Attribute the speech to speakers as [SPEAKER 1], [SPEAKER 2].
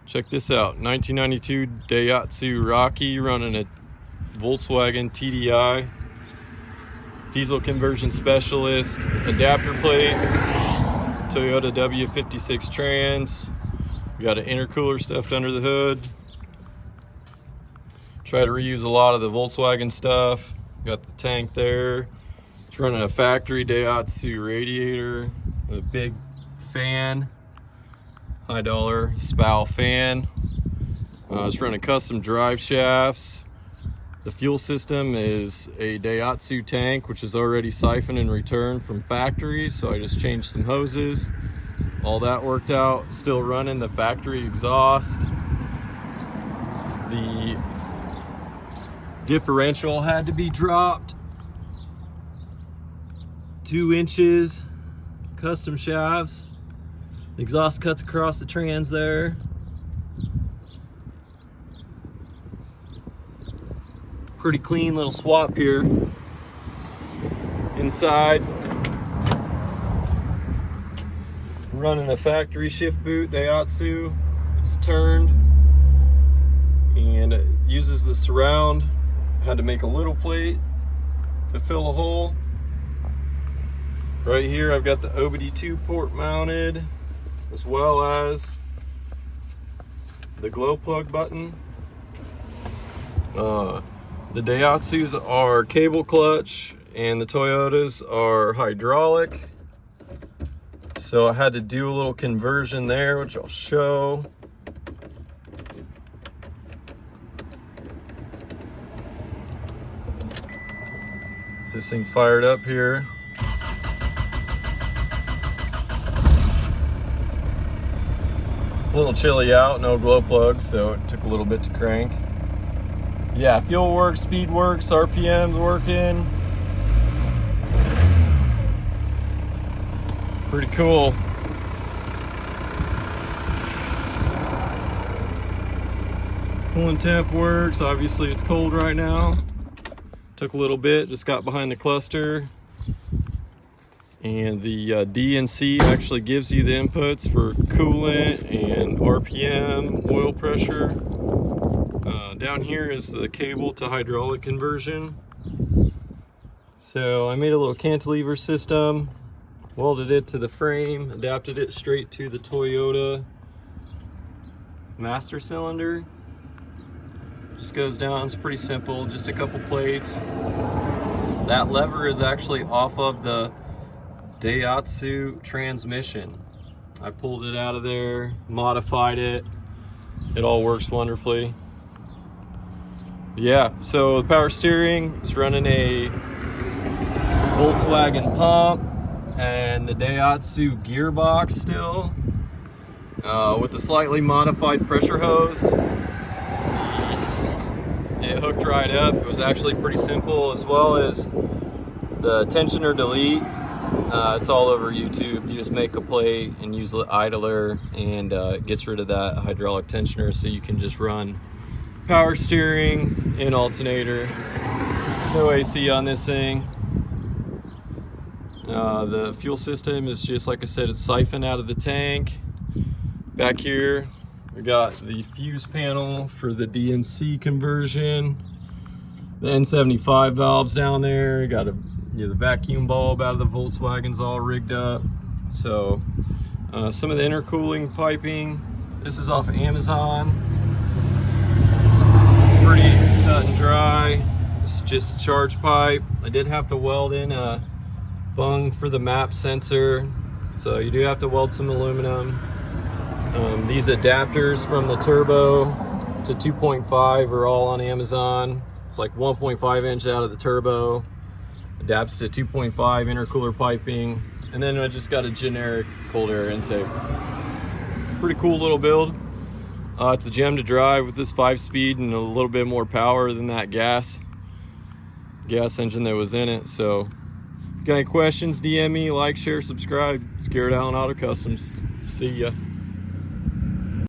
[SPEAKER 1] Check this out, 1992 Daihatsu Rocky running a Volkswagen TDI. Diesel conversion specialist, adapter plate, Toyota W56 trans. We got an intercooler stuffed under the hood. Try to reuse a lot of the Volkswagen stuff. Got the tank there. It's running a factory Daihatsu radiator with a big fan. High dollar spow fan. It's running custom drive shafts. The fuel system is a Daihatsu tank, which is already siphoned and returned from factory. So I just changed some hoses. All that worked out. Still running the factory exhaust. The differential had to be dropped 2 inches. Custom shafts. The exhaust cuts across the trans there. Pretty clean little swap here. Inside, running a factory shift boot Daihatsu. It's turned and it uses the surround. Had to make a little plate to fill a hole. Right here I've got the OBD2 port mounted, as well as the glow plug button. The Daihatsus are cable clutch and the Toyotas are hydraulic. So I had to do a little conversion there, which I'll show. This thing fired up here. It's a little chilly out, no glow plugs, so it took a little bit to crank. Yeah, fuel works, speed works, RPM's working. Pretty cool. Coolant temp works. Obviously it's cold right now. Took a little bit, just got behind the cluster. And the DNC actually gives you the inputs for coolant and RPM, oil pressure. Down here is the cable to hydraulic conversion. So I made a little cantilever system, welded it to the frame, adapted it straight to the Toyota master cylinder. Just goes down, it's pretty simple, just a couple plates. That lever is actually off of the Daihatsu transmission. I pulled it out of there, modified it. It all works wonderfully. Yeah, so the power steering is running a Volkswagen pump and the Daihatsu gearbox still, with the slightly modified pressure hose. It hooked right up. It was actually pretty simple, as well as the tensioner delete. It's all over YouTube. You just make a plate and use the idler, and it gets rid of that hydraulic tensioner, so you can just run power steering and alternator. There's no AC on this thing. The fuel system is just, like I said, it's siphoned out of the tank. Back here we got the fuse panel for the DNC conversion. The N75 valves down there. Got the vacuum bulb out of the Volkswagen's all rigged up. So some of the intercooling piping, this is off Amazon. Pretty cut and dry. It's just charge pipe. I did have to weld in a bung for the map sensor, so you do have to weld some aluminum. These adapters from the turbo to 2.5 are all on Amazon. It's like 1.5 inch out of the turbo, adapts to 2.5 intercooler piping, and then I just got a generic cold air intake. Pretty cool little build. It's a gem to drive with this 5-speed and a little bit more power than that gas engine that was in it. So if you got any questions, DM me, like, share, subscribe. It's Garrett Allen Auto Customs. See ya.